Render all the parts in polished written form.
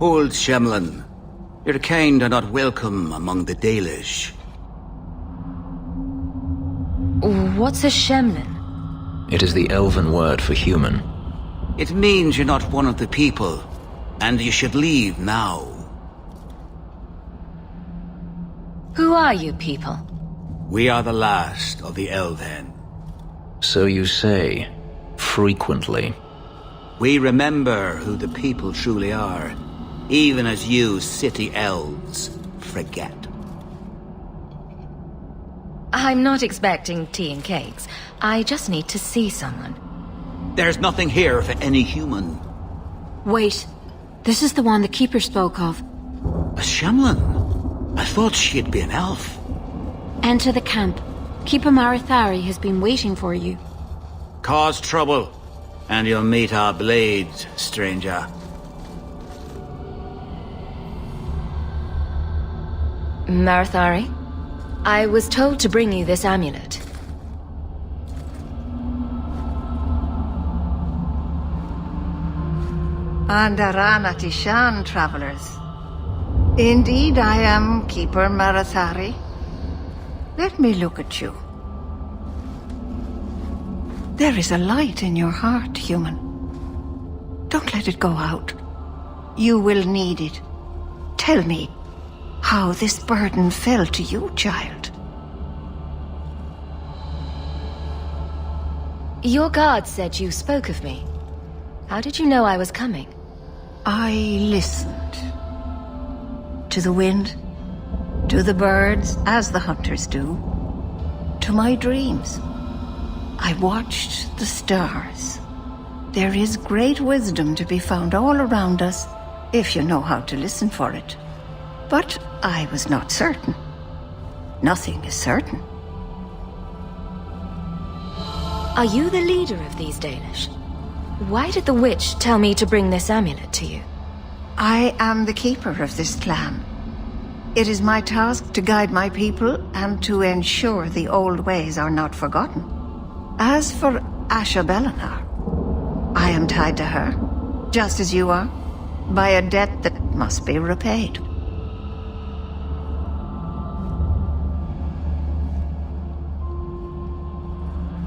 Old Shemlin, your kind are not welcome among the Dalish. What's a Shemlin? It is the elven word for human. It means you're not one of the people, and you should leave now. Who are you people? We are the last of the Elven. So you say, frequently. We remember who the people truly are, even as you city elves forget. I'm not expecting tea and cakes. I just need to see someone. There's nothing here for any human. Wait. This is the one the Keeper spoke of. A Shemlin? I thought she'd be an elf. Enter the camp. Keeper Marathari has been waiting for you. Cause trouble, and you'll meet our blades, stranger. Marathari? I was told to bring you this amulet. Andarana Tishan, travelers. Indeed, I am Keeper Marathari. Let me look at you. There is a light in your heart, human. Don't let it go out. You will need it. Tell me how this burden fell to you, child. Your guard said you spoke of me. How did you know I was coming? I listened. To the wind, to the birds, as the hunters do, to my dreams. I watched the stars. There is great wisdom to be found all around us, if you know how to listen for it. But I was not certain. Nothing is certain. Are you the leader of these Dalish? Why did the witch tell me to bring this amulet to you? I am the keeper of this clan. It is my task to guide my people and to ensure the old ways are not forgotten. As for Asha Belinar, I am tied to her, just as you are, by a debt that must be repaid.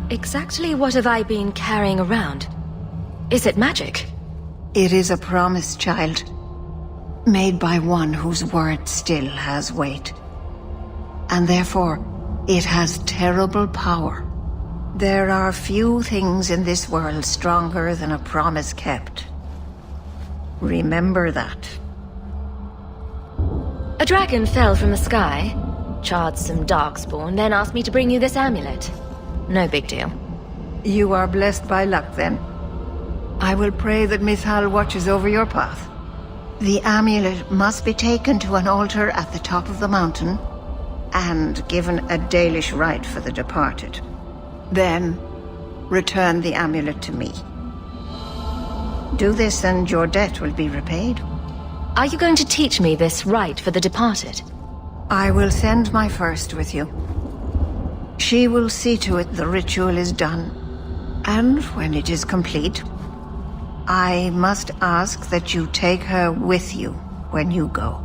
Exactly what have I been carrying around? Is it magic? It is a promise, child, made by one whose word still has weight. And therefore, it has terrible power. There are few things in this world stronger than a promise kept. Remember that. A dragon fell from the sky, charred some darkspawn, then asked me to bring you this amulet. No big deal. You are blessed by luck, then. I will pray that Mithal watches over your path. The amulet must be taken to an altar at the top of the mountain and given a Dalish rite for the departed. Then, return the amulet to me. Do this and your debt will be repaid. Are you going to teach me this rite for the departed? I will send my first with you. She will see to it the ritual is done. And when it is complete, I must ask that you take her with you when you go.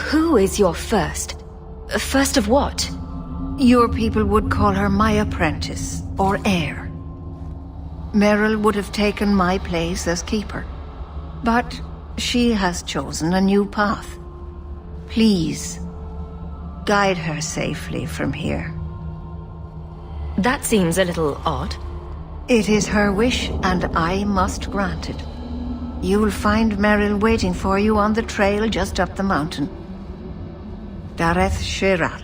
Who is your first? First of what? Your people would call her my apprentice, or heir. Merrill would have taken my place as keeper. But she has chosen a new path. Please, guide her safely from here. That seems a little odd. It is her wish, and I must grant it. You will find Merrill waiting for you on the trail just up the mountain. Dareth Shiral.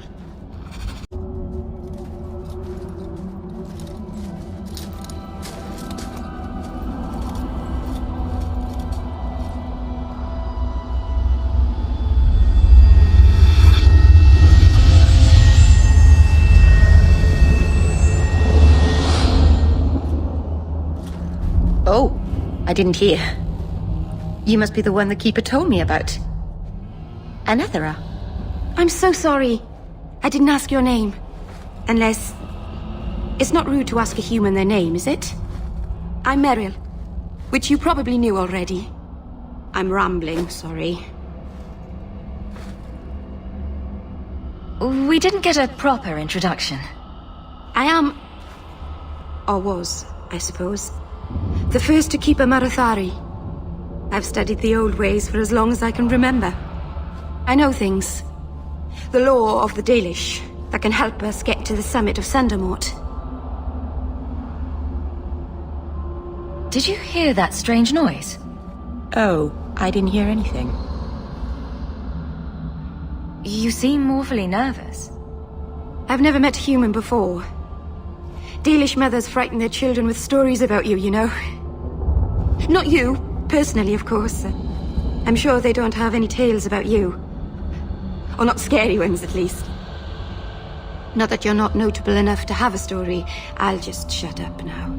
Oh, I didn't hear. You must be the one the Keeper told me about. Anethera. I'm so sorry. I didn't ask your name. Unless... It's not rude to ask a human their name, is it? I'm Merrill, which you probably knew already. I'm rambling, sorry. We didn't get a proper introduction. I am... or was, I suppose. The first to keep a Marathari. I've studied the old ways for as long as I can remember. I know things. The law of the Dalish that can help us get to the summit of Sundermort. Did you hear that strange noise? Oh, I didn't hear anything. You seem awfully nervous. I've never met a human before. Dalish mothers frighten their children with stories about you, you know. Not you, personally, of course. I'm sure they don't have any tales about you. Or not scary ones, at least. Not that you're not notable enough to have a story. I'll just shut up now.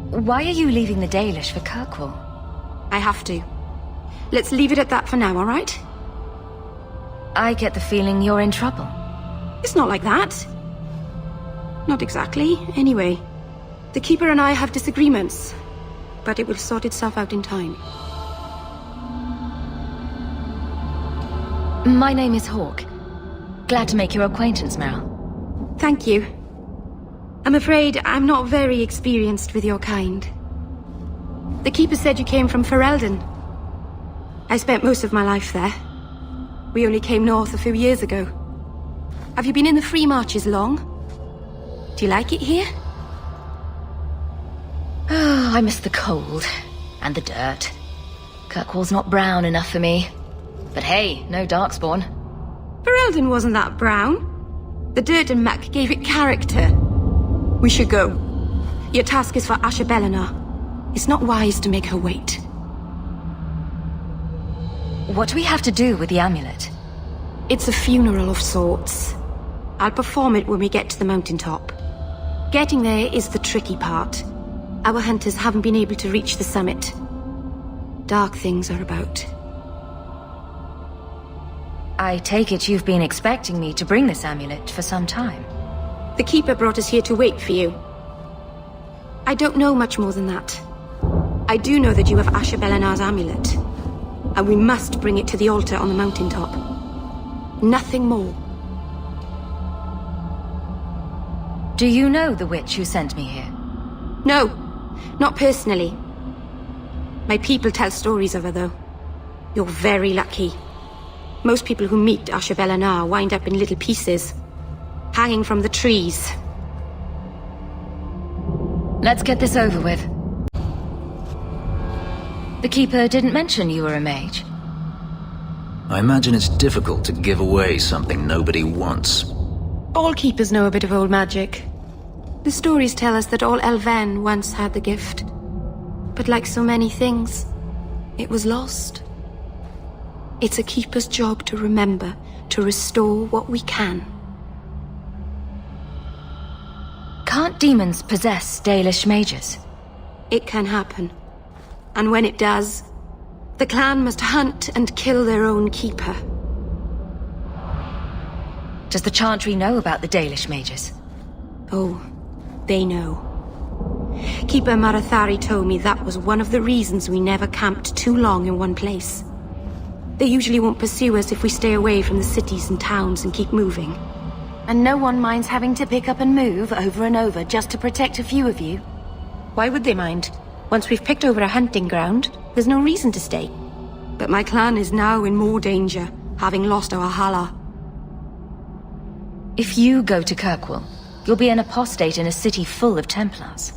Why are you leaving the Dalish for Kirkwall? I have to. Let's leave it at that for now, all right? I get the feeling you're in trouble. It's not like that. Not exactly, anyway. The Keeper and I have disagreements, but it will sort itself out in time. My name is Hawk. Glad to make your acquaintance, Merrill. Thank you. I'm afraid I'm not very experienced with your kind. The Keeper said you came from Ferelden. I spent most of my life there. We only came north a few years ago. Have you been in the Free Marches long? Do you like it here? Oh, I miss the cold. And the dirt. Kirkwall's not brown enough for me. But hey, no Darkspawn. Ferelden wasn't that brown. The dirt and muck gave it character. We should go. Your task is for Asha Bellinar. It's not wise to make her wait. What do we have to do with the amulet? It's a funeral of sorts. I'll perform it when we get to the mountaintop. Getting there is the tricky part. Our hunters haven't been able to reach the summit. Dark things are about. I take it you've been expecting me to bring this amulet for some time. The Keeper brought us here to wait for you. I don't know much more than that. I do know that you have Asha Bellinar's amulet. And we must bring it to the altar on the mountaintop. Nothing more. Do you know the witch who sent me here? No, not personally. My people tell stories of her, though. You're very lucky. Most people who meet Asha Bellinar wind up in little pieces, hanging from the trees. Let's get this over with. The Keeper didn't mention you were a mage. I imagine it's difficult to give away something nobody wants. All Keepers know a bit of old magic. The stories tell us that all Elven once had the gift. But like so many things, it was lost. It's a Keeper's job to remember, to restore what we can. Can't demons possess Dalish mages? It can happen. And when it does, the clan must hunt and kill their own Keeper. Does the Chantry know about the Dalish mages? Oh, they know. Keeper Marathari told me that was one of the reasons we never camped too long in one place. They usually won't pursue us if we stay away from the cities and towns and keep moving. And no one minds having to pick up and move over and over just to protect a few of you. Why would they mind? Once we've picked over a hunting ground, there's no reason to stay. But my clan is now in more danger, having lost our Hala. If you go to Kirkwall, you'll be an apostate in a city full of Templars.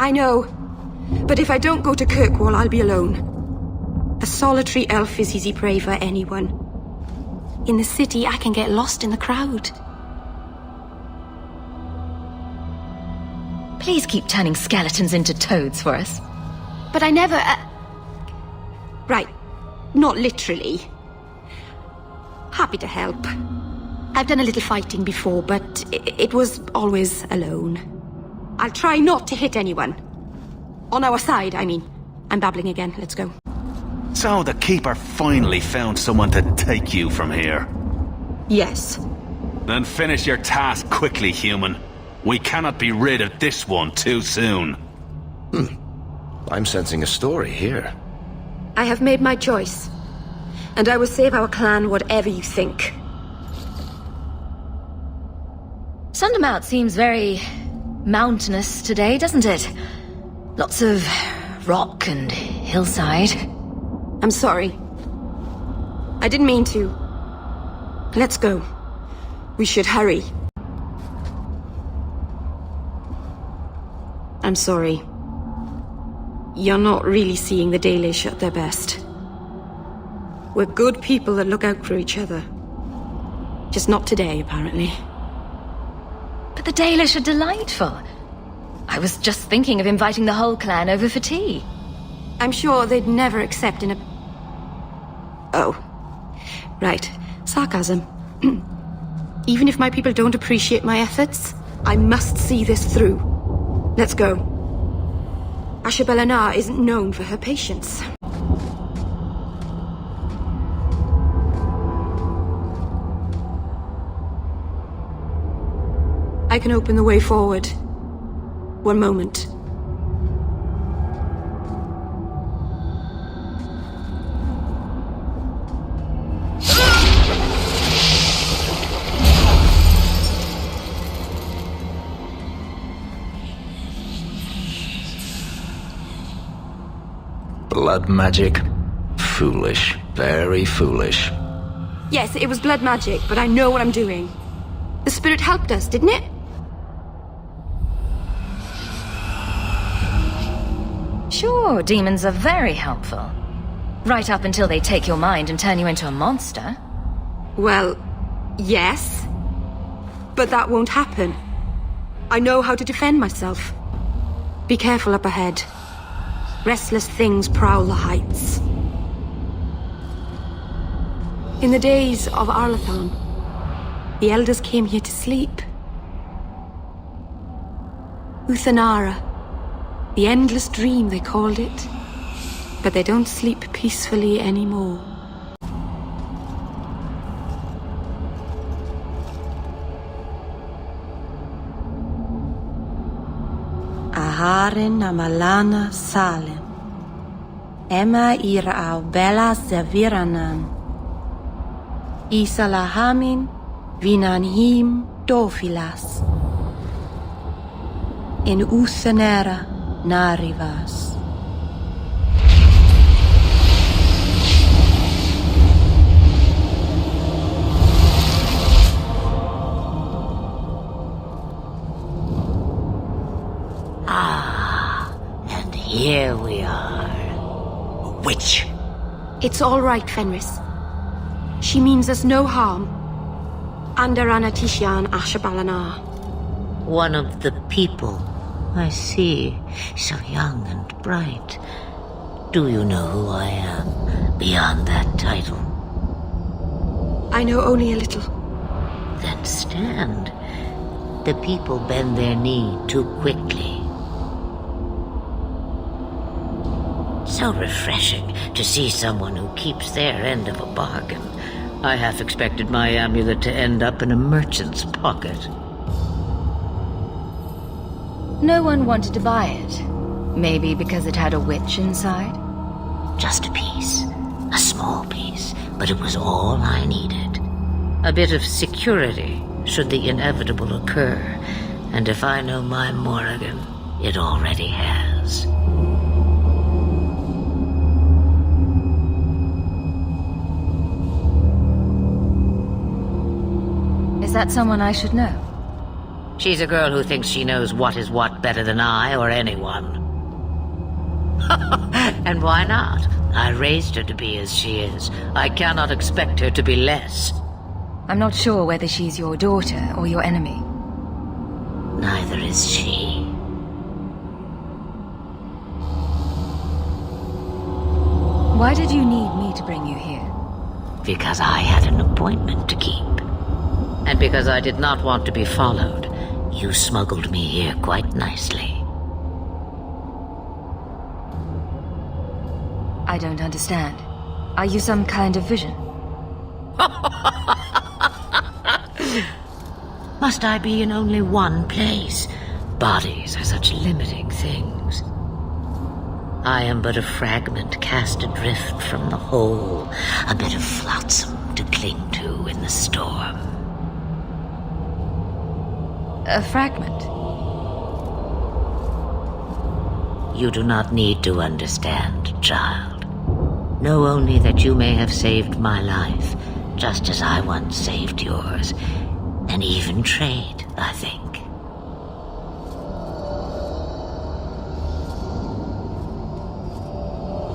I know. But if I don't go to Kirkwall, I'll be alone. A solitary elf is easy prey for anyone. In the city, I can get lost in the crowd. Please keep turning skeletons into toads for us. But I never... Right. Not literally. Happy to help. I've done a little fighting before, but it was always alone. I'll try not to hit anyone. On our side, I mean. I'm babbling again. Let's go. So the Keeper finally found someone to take you from here. Yes. Then finish your task quickly, human. We cannot be rid of this one too soon. I'm sensing a story here. I have made my choice. And I will save our clan whatever you think. Sundermount seems very mountainous today, doesn't it? Lots of rock and hillside. I'm sorry. I didn't mean to. Let's go. We should hurry. I'm sorry. You're not really seeing the Dalish at their best. We're good people that look out for each other. Just not today, apparently. But the Dalish are delightful. I was just thinking of inviting the whole clan over for tea. I'm sure they'd never accept in a... Oh. Right. Sarcasm. Even if my people don't appreciate my efforts, I must see this through. Let's go. Ashbalanar isn't known for her patience. I can open the way forward. One moment. Blood magic? Foolish. Very foolish. Yes, it was blood magic, but I know what I'm doing. The spirit helped us, didn't it? Sure, demons are very helpful. Right up until they take your mind and turn you into a monster. Well, yes. But that won't happen. I know how to defend myself. Be careful up ahead. Restless things prowl the heights. In the days of Arlathon, the elders came here to sleep. Uthanara. The endless dream, they called it. But they don't sleep peacefully anymore. Aharen amalana salem. Emma ira bella seviranan. Isalahamin vinanhim dofilas. In Uthanera narivas. And here we are. A witch. It's all right, Fenris. She means us no harm. Andarana Tishan Ashbalanar. One of the people. I see. So young and bright. Do you know who I am, beyond that title? I know only a little. Then stand. The people bend their knee too quickly. So refreshing to see someone who keeps their end of a bargain. I half expected my amulet to end up in a merchant's pocket. No one wanted to buy it. Maybe because it had a witch inside? Just a piece. A small piece. But it was all I needed. A bit of security, should the inevitable occur. And if I know my Morrigan, it already has. Is that someone I should know? She's a girl who thinks she knows what is what better than I or anyone. And why not? I raised her to be as she is. I cannot expect her to be less. I'm not sure whether she's your daughter or your enemy. Neither is she. Why did you need me to bring you here? Because I had an appointment to keep. And because I did not want to be followed, you smuggled me here quite nicely. I don't understand. Are you some kind of vision? Must I be in only one place? Bodies are such limiting things. I am but a fragment cast adrift from the whole, a bit of flotsam to cling to in the storm. A fragment? You do not need to understand, child. Know only that you may have saved my life, just as I once saved yours. An even trade, I think.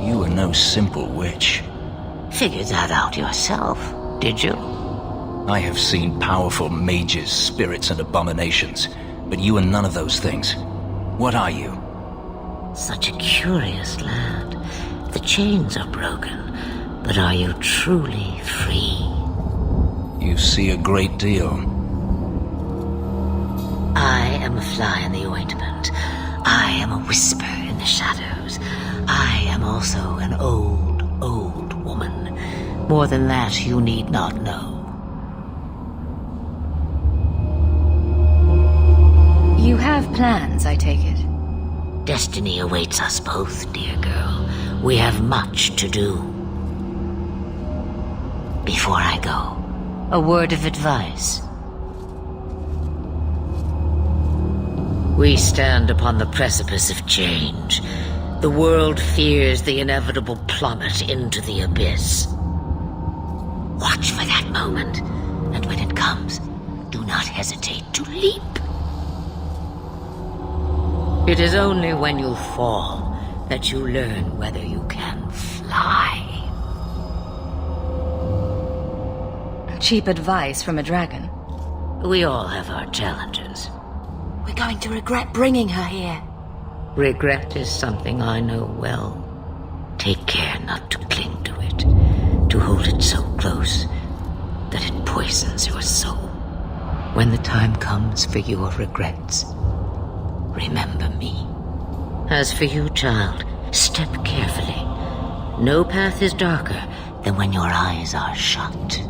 You are no simple witch. Figured that out yourself, did you? I have seen powerful mages, spirits, and abominations, but you are none of those things. What are you? Such a curious lad. The chains are broken, but are you truly free? You see a great deal. I am a fly in the ointment. I am a whisper in the shadows. I am also an old, old woman. More than that, you need not know. You have plans, I take it. Destiny awaits us both, dear girl. We have much to do. Before I go, a word of advice. We stand upon the precipice of change. The world fears the inevitable plummet into the abyss. Watch for that moment, and when it comes, do not hesitate to leap. It is only when you fall that you learn whether you can fly. Cheap advice from a dragon. We all have our challenges. We're going to regret bringing her here. Regret is something I know well. Take care not to cling to it, to hold it so close that it poisons your soul. When the time comes for your regrets, remember me. As for you, child, step carefully. No path is darker than when your eyes are shut.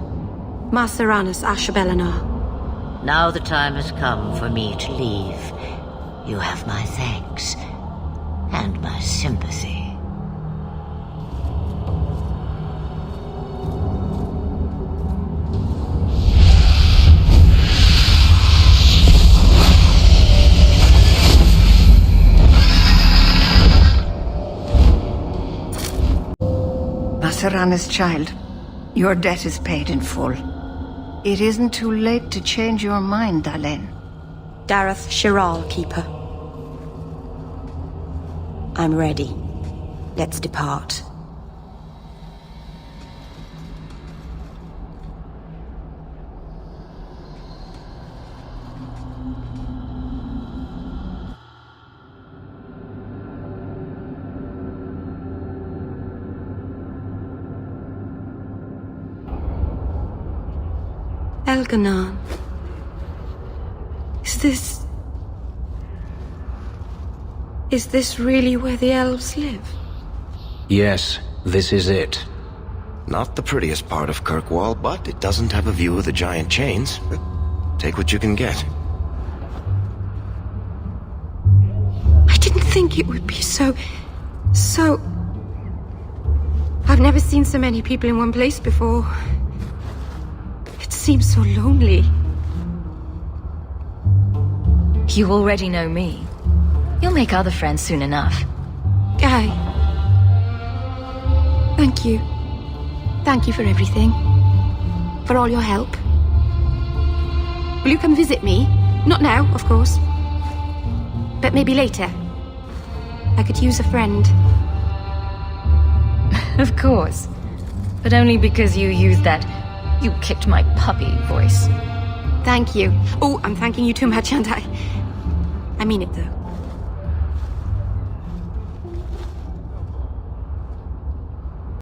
Maceranus Ashbelenar. Now the time has come for me to leave. You have my thanks and my sympathy. Maceranus, child, your debt is paid in full. It isn't too late to change your mind, Dalen. Dareth Shiral, Keeper. I'm ready. Let's depart. Elganon. Is this really where the elves live? Yes, this is it. Not the prettiest part of Kirkwall, but it doesn't have a view of the giant chains. Take what you can get. I didn't think it would be so... I've never seen so many people in one place before. It seems so lonely. You already know me. You'll make other friends soon enough. Guy. Thank you. Thank you for everything. For all your help. Will you come visit me? Not now, of course. But maybe later. I could use a friend. Of course. But only because you used that "you kicked my puppy" voice. Thank you. Oh, I'm thanking you too much, aren't I? I mean it, though.